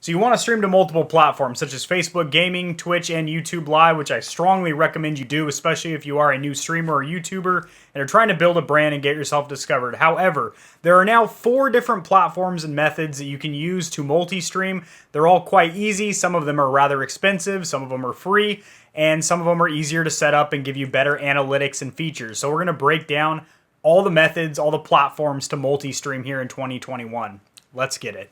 So you want to stream to multiple platforms such as Facebook Gaming, Twitch, and YouTube Live, which I strongly recommend you do, especially if you are a new streamer or YouTuber and are trying to build a brand and get yourself discovered. However, there are now 4 different platforms and methods that you can use to multi-stream. They're all quite easy. Some of them are rather expensive, some of them are free, and some of them are easier to set up and give you better analytics and features. So we're going to break down all the methods, all the platforms to multi-stream here in 2021. Let's get it.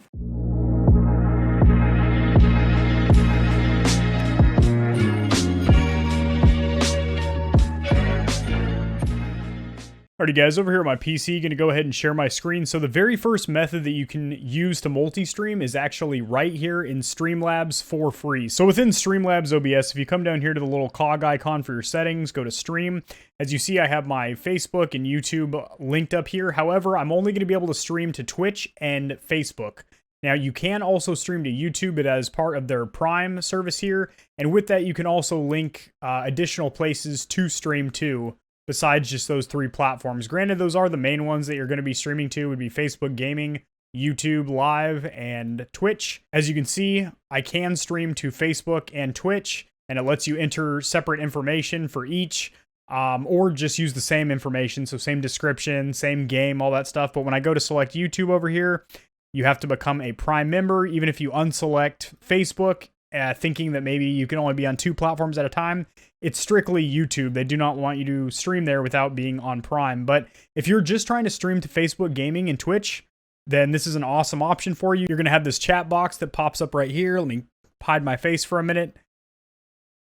Alrighty guys, over here on my PC, going to go ahead and share my screen. So the very first method that you can use to multi-stream is actually right here in Streamlabs for free. So within Streamlabs OBS, if you come down here to the little cog icon for your settings, go to stream. As you see, I have my Facebook and YouTube linked up here. However, I'm only going to be able to stream to Twitch and Facebook. Now, you can also stream to YouTube, but as part of their Prime service here. And with that, you can also link additional places to stream to, besides just those 3 platforms. Granted, those are the main ones that you're going to be streaming to, would be Facebook Gaming, YouTube Live, and Twitch. As you can see, I can stream to Facebook and Twitch, and it lets you enter separate information for each, or just use the same information, so same description, same game, all that stuff. But when I go to select YouTube over here, you have to become a Prime member. Even if you unselect Facebook, thinking that maybe you can only be on 2 platforms at a time, it's strictly YouTube. They do not want you to stream there without being on Prime. But if you're just trying to stream to Facebook Gaming and Twitch, then this is an awesome option for you. You're going to have this chat box that pops up right here. Let me hide my face for a minute.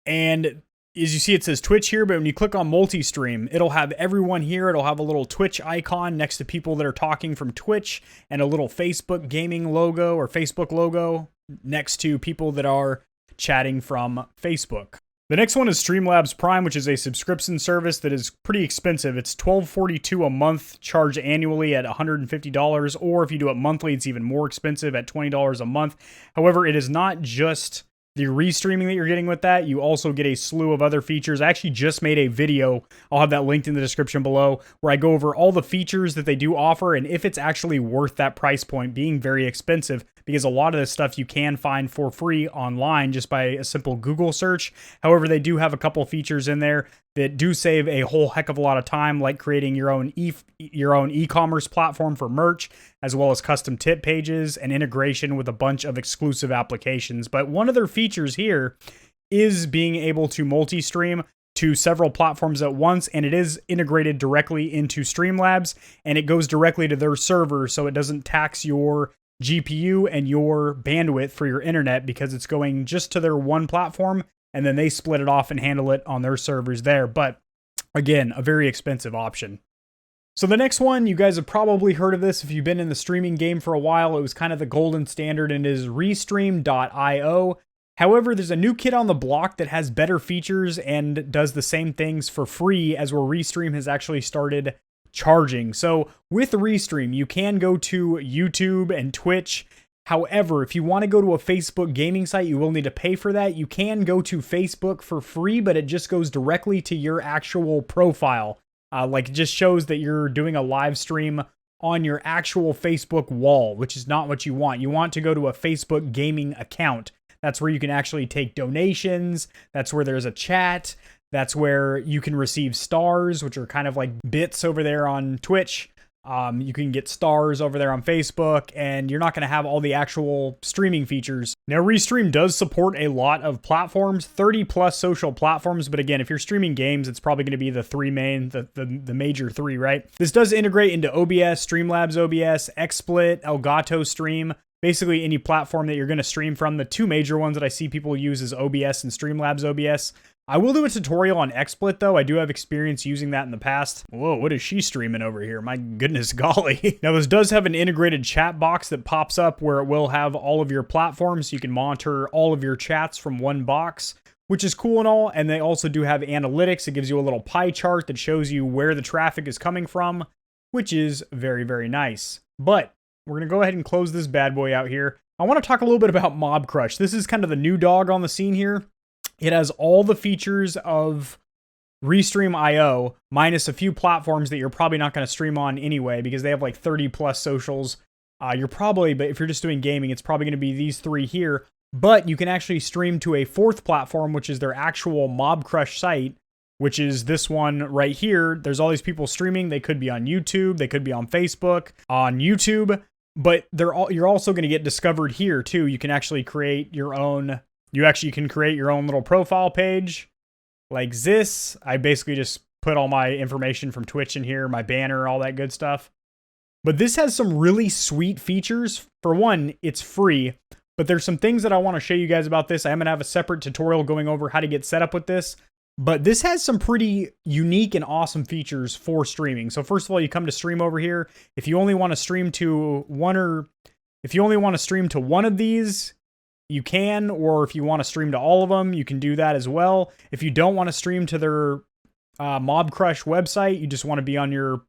And as you see, it says Twitch here, but when you click on multi-stream, it'll have everyone here. It'll have a little Twitch icon next to people that are talking from Twitch, and a little Facebook Gaming logo or Facebook logo next to people that are chatting from Facebook. The next one is Streamlabs Prime, which is a subscription service that is pretty expensive. It's $12.42 a month, charged annually at $150, or if you do it monthly, it's even more expensive at $20 a month. However, it is not just the restreaming that you're getting with that. You also get a slew of other features. I actually just made a video, I'll have that linked in the description below, where I go over all the features that they do offer and if it's actually worth that price point being very expensive, because a lot of this stuff you can find for free online just by a simple Google search. However, they do have a couple features in there that do save a whole heck of a lot of time, like creating your own e-commerce platform for merch, as well as custom tip pages and integration with a bunch of exclusive applications. But one of their features here is being able to multi-stream to several platforms at once, and it is integrated directly into Streamlabs, and it goes directly to their server, so it doesn't tax your GPU and your bandwidth for your internet, because it's going just to their one platform, and then they split it off and handle it on their servers there. But again, a very expensive option. So the next one, you guys have probably heard of this if you've been in the streaming game for a while. It was kind of the golden standard, and it is Restream.io. However, there's a new kid on the block that has better features and does the same things for free as where Restream has actually started charging. So with Restream, you can go to YouTube and Twitch. However, if you want to go to a Facebook gaming site, you will need to pay for that. You can go to Facebook for free, but it just goes directly to your actual profile. Like it just shows that you're doing a live stream on your actual Facebook wall, which is not what you want. You want to go to a Facebook gaming account. That's where you can actually take donations. That's where there's a chat. That's where you can receive stars, which are kind of like bits over there on Twitch. You can get stars over there on Facebook, and you're not going to have all the actual streaming features. Now, Restream does support a lot of platforms, 30 plus social platforms. But again, if you're streaming games, it's probably going to be the 3 main, the major 3, right? This does integrate into OBS, Streamlabs OBS, XSplit, Elgato Stream. Basically, any platform that you're going to stream from. The 2 major ones that I see people use is OBS and Streamlabs OBS. I will do a tutorial on XSplit, though. I do have experience using that in the past. Whoa, what is she streaming over here? My goodness golly. Now, this does have an integrated chat box that pops up where it will have all of your platforms. You can monitor all of your chats from one box, which is cool and all. And they also do have analytics. It gives you a little pie chart that shows you where the traffic is coming from, which is very, very nice. But we're going to go ahead and close this bad boy out here. I want to talk a little bit about Mobcrush. This is kind of the new dog on the scene here. It has all the features of Restream.io, minus a few platforms that you're probably not going to stream on anyway, because they have like 30 plus socials. but if you're just doing gaming, it's probably going to be these three here. But you can actually stream to a fourth platform, which is their actual Mobcrush site, which is this one right here. There's all these people streaming. They could be on YouTube. They could be on Facebook, on YouTube. But you're also going to get discovered here, too. You can actually create your own... You can create your own little profile page like this. I basically just put all my information from Twitch in here, my banner, all that good stuff. But this has some really sweet features. For one, it's free, but there's some things that I want to show you guys about this. I am going to have a separate tutorial going over how to get set up with this, but this has some pretty unique and awesome features for streaming. So first of all, you come to stream over here. If you only want to stream to one of these, you can, or if you want to stream to all of them, you can do that as well. If you don't want to stream to their Mobcrush website, you just want to be on your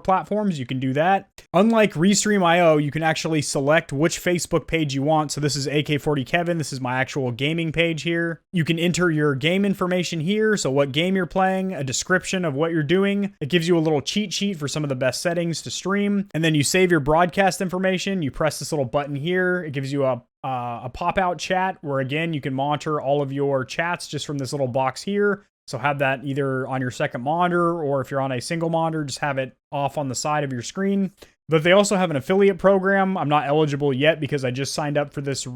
platforms, you can do that. Unlike Restream.io, you can actually select which Facebook page you want. So this is AK40 Kevin. This is my actual gaming page here. You can enter your game information here. So what game you're playing, a description of what you're doing. It gives you a little cheat sheet for some of the best settings to stream. And then you save your broadcast information. You press this little button here. It gives you a pop-out chat where, again, you can monitor all of your chats just from this little box here. So have that either on your second monitor, or if you're on a single monitor, just have it off on the side of your screen. But they also have an affiliate program. I'm not eligible yet because I just signed up for this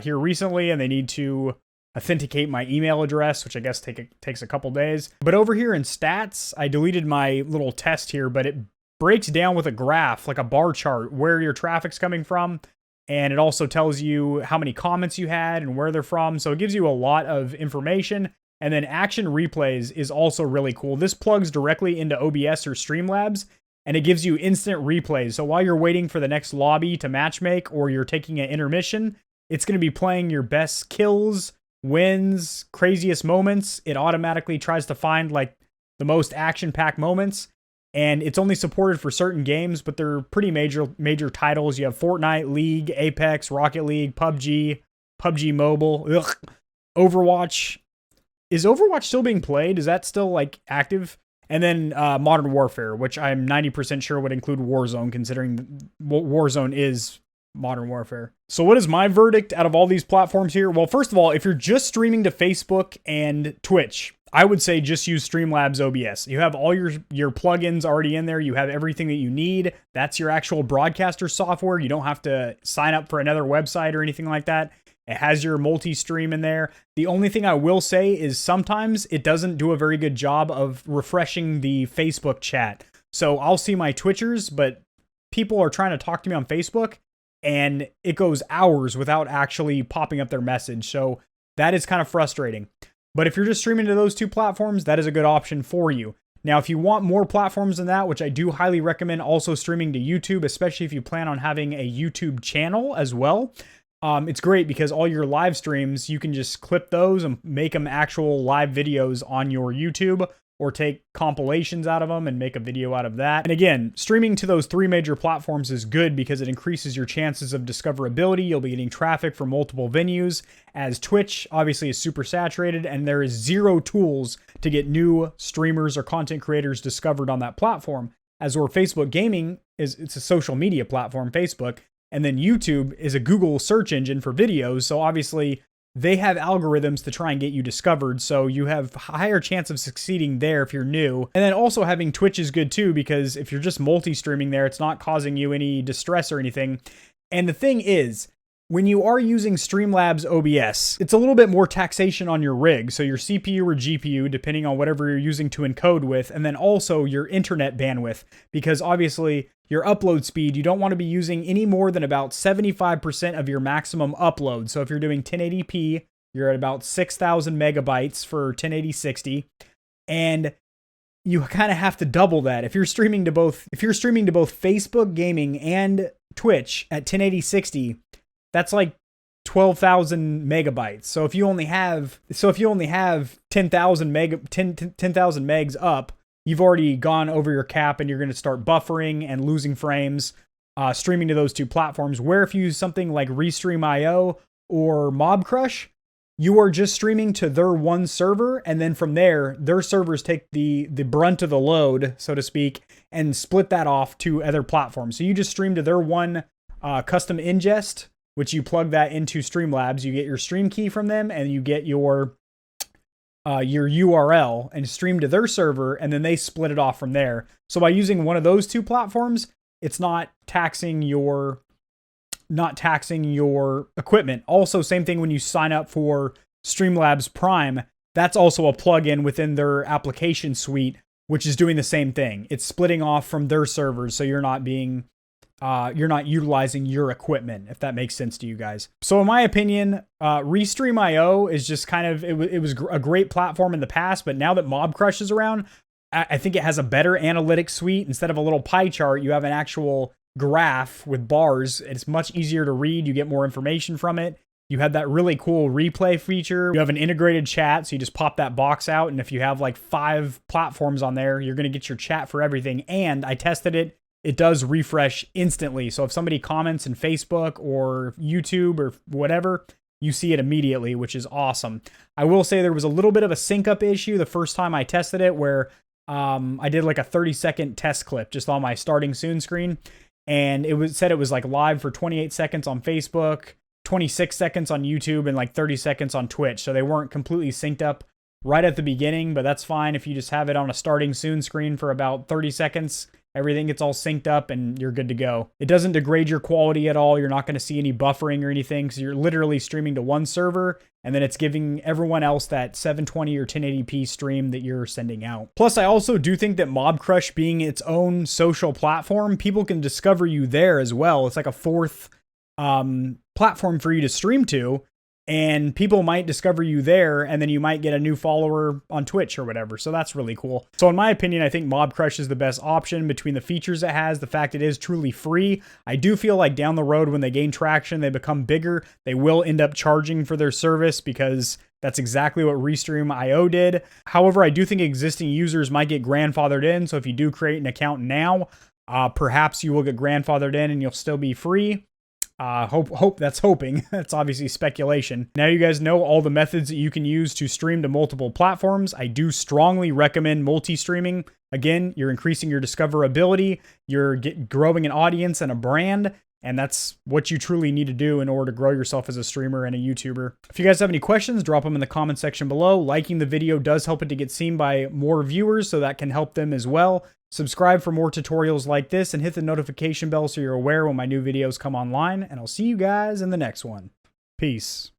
here recently, and they need to authenticate my email address, which I guess takes a couple days. But over here in stats, I deleted my little test here, but it breaks down with a graph, like a bar chart, where your traffic's coming from. And it also tells you how many comments you had and where they're from. So it gives you a lot of information. And then action replays is also really cool. This plugs directly into OBS or Streamlabs, and it gives you instant replays. So while you're waiting for the next lobby to matchmake, or you're taking an intermission, it's going to be playing your best kills, wins, craziest moments. It automatically tries to find like the most action-packed moments. And it's only supported for certain games, but they're pretty major titles. You have Fortnite, League, Apex, Rocket League, PUBG Mobile, Overwatch. Is Overwatch still being played? Is that still like active? And then Modern Warfare, which I'm 90% sure would include Warzone, considering Warzone is Modern Warfare. So what is my verdict out of all these platforms here? Well, first of all, if you're just streaming to Facebook and Twitch, I would say just use Streamlabs OBS. You have all your plugins already in there. You have everything that you need. That's your actual broadcaster software. You don't have to sign up for another website or anything like that. It has your multi-stream in there. The only thing I will say is sometimes it doesn't do a very good job of refreshing the Facebook chat. So I'll see my Twitchers, but people are trying to talk to me on Facebook, and it goes hours without actually popping up their message. So that is kind of frustrating. But if you're just streaming to those two platforms, that is a good option for you. Now, if you want more platforms than that, which I do highly recommend also streaming to YouTube, especially if you plan on having a YouTube channel as well. It's great because all your live streams, you can just clip those and make them actual live videos on your YouTube, or take compilations out of them and make a video out of that. And again, streaming to those three major platforms is good because it increases your chances of discoverability. You'll be getting traffic from multiple venues, as Twitch obviously is super saturated, and there is zero tools to get new streamers or content creators discovered on that platform. As where Facebook Gaming it's a social media platform, Facebook. And then YouTube is a Google search engine for videos. So obviously they have algorithms to try and get you discovered. So you have a higher chance of succeeding there if you're new. And then also having Twitch is good too, because if you're just multi-streaming there, it's not causing you any distress or anything. And the thing is, when you are using Streamlabs OBS, it's a little bit more taxation on your rig. So your CPU or GPU, depending on whatever you're using to encode with, and then also your internet bandwidth, because obviously your upload speed, you don't want to be using any more than about 75% of your maximum upload. So if you're doing 1080p, you're at about 6,000 megabytes for 1080-60. And you kind of have to double that. If you're streaming to both Facebook Gaming and Twitch at 1080-60, that's like 12,000 megabytes. So if you only have 10,000 megs up, you've already gone over your cap, and you're going to start buffering and losing frames streaming to those two platforms. Where if you use something like Restream.io or Mobcrush, you are just streaming to their one server, and then from there, their servers take the brunt of the load, so to speak, and split that off to other platforms. So you just stream to their one custom ingest, which you plug that into Streamlabs. You get your stream key from them, and you get your URL and stream to their server, and then they split it off from there. So by using one of those two platforms, it's not taxing your equipment. Also, same thing when you sign up for Streamlabs Prime, that's also a plugin within their application suite, which is doing the same thing. It's splitting off from their servers, so you're not utilizing your equipment, if that makes sense to you guys. So in my opinion, Restream.io is just kind of, it was a great platform in the past, but now that Mobcrush is around, I think it has a better analytics suite. Instead of a little pie chart, you have an actual graph with bars. It's much easier to read. You get more information from it. You have that really cool replay feature. You have an integrated chat, so you just pop that box out, and if you have like 5 platforms on there, you're going to get your chat for everything. And I tested it. It does refresh instantly. So if somebody comments in Facebook or YouTube or whatever, you see it immediately, which is awesome. I will say there was a little bit of a sync up issue the first time I tested it, where I did like a 30-second test clip just on my starting soon screen. And it said it was like live for 28 seconds on Facebook, 26 seconds on YouTube, and like 30 seconds on Twitch. So they weren't completely synced up right at the beginning, but that's fine if you just have it on a starting soon screen for about 30 seconds. Everything gets all synced up and you're good to go. It doesn't degrade your quality at all. You're not going to see any buffering or anything, because you're literally streaming to one server, and then it's giving everyone else that 720 or 1080p stream that you're sending out. Plus, I also do think that Mobcrush being its own social platform, people can discover you there as well. It's like a fourth platform for you to stream to, and people might discover you there, and then you might get a new follower on Twitch or whatever. So that's really cool. So in my opinion, I think Mobcrush is the best option between the features it has, the fact it is truly free. I do feel like down the road, when they gain traction, they become bigger, they will end up charging for their service, because that's exactly what Restream.io did. However, I do think existing users might get grandfathered in. So if you do create an account now, perhaps you will get grandfathered in and you'll still be free. That's hoping. That's obviously speculation. Now you guys know all the methods that you can use to stream to multiple platforms. I do strongly recommend multi-streaming. Again, you're increasing your discoverability, you're growing an audience and a brand, and that's what you truly need to do in order to grow yourself as a streamer and a YouTuber. If you guys have any questions, drop them in the comment section below. Liking the video does help it to get seen by more viewers, so that can help them as well. Subscribe for more tutorials like this, and hit the notification bell so you're aware when my new videos come online, and I'll see you guys in the next one. Peace.